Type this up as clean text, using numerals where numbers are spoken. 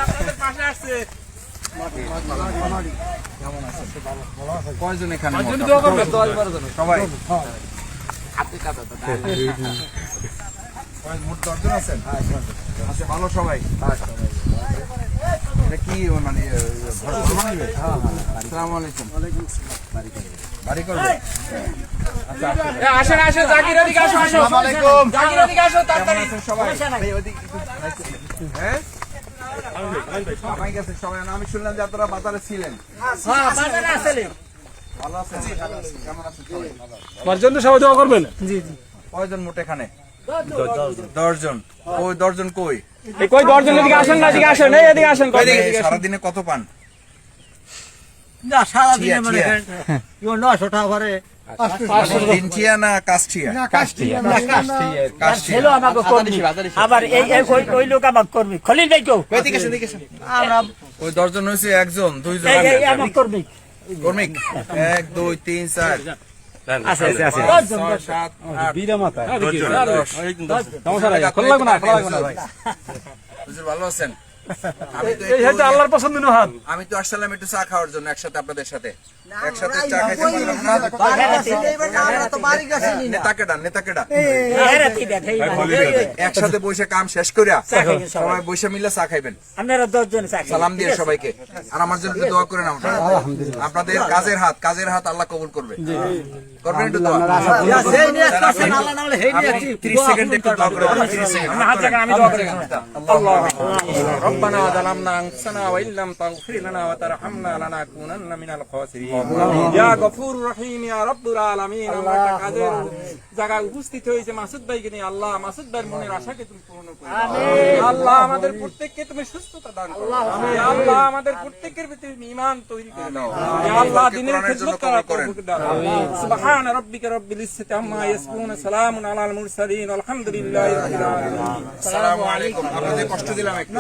আপনাদের পাশে আসছে। কয়জন এখানে? সবাই মোট 10 জন আছেন? আচ্ছা, ভালো সবাই? এটা কি মানে আসসালামু আলাইকুম। বাড়ি করবে? আচ্ছা, আসেন আসেন, জাকির ওদিকে আসো, আসো। আসসালামু আলাইকুম। জাকির ওদিকে আসো তাড়াতাড়ি। সবাই হ্যাঁ সবাই গেছে সবাই। আমি শুনলাম যে আপনারা বাজারে ছিলেন। হ্যাঁ, বাজারে আসলে ভালো আছেন? কেমন আছেন সবাই? আমার জন্য সবাই দোয়া করবেন। কয়জন মোট এখানে? 10 জন। ওই 10 জন কই? কই 10 জন এদিকে আসেন না, এদিকে আসেন, এই এদিকে আসেন। সারাদিনে কত পান? না সারাদিনে মানে 900 টাকা ভরে দিনচিয়া না কাষ্টিয়া? ছেলে আমাকে করবি, আবার এই ওই লোক আমাকে করবি, খলিল ভাই কেউ আমরা ওই 10 জন হয়েছে, 1 জন 2 জন আমাকে করবি। কর্মিক। 1 2 3 4 আছে 6 7 8 বিরা মাথা 10 জন। সমস্যা নাই, খোলা লাগবে না, খোলা লাগবে না ভাই। হুজুর ভালো আছেন? এই হাতে আল্লাহর পছন্দের হাত। আমি তো আসলাম একটু চা খাওয়ার জন্য একসাথে আপনাদের সাথে। একসাথে চা খাইতে পারলাম না। নেতাকেডা একসাথে বসে কাম শেষ করিয়া সবাই বসে মিলে চা খাইবেন। আপনারা 10 জন সালাম দিয়ে সবাইকে। আর আমার জন্য একটু দোয়া করেন। আপনাদের কাজের হাত আল্লাহ কবুল করবে। করবেন একটু দোয়া? 30 সেকেন্ড একটু দোয়া করে দেন। 30 সেকেন্ড আমি দোয়া করি। ربنا ظلمنا أنفسنا وإن لم تغفر لنا وترحمنا لنكونن من الخاسرين يا غفور رحيم يا رب العالمين। আমরা একটা কাজের জায়গায় উপস্থিত হয়েছে মাসুদ ভাইকে নিয়ে। আল্লাহ মাসুদ ভাইয়ের মনের আশাকে তুমি পূর্ণ করো। আমিন। আল্লাহ আমাদের প্রত্যেককে তুমি সুস্থতা দান করো। আমিন। আল্লাহ আমাদের প্রত্যেকের ভিতরে ঈমান তৈরি করে দাও। ইয়া আল্লাহ দ্বীনের খিদমত করার তৌফিক দাও। আমিন। সুবহান রাব্বিকা রাব্বিল ইজ্জাতি আম্মা ইয়াসিফুন, সালামুন আলাল মুরসালিন, আলহামদুলিল্লাহি রাব্বিল আলামিন। আসসালামু আলাইকুম। আপনাদের কষ্ট দিলাম একটু।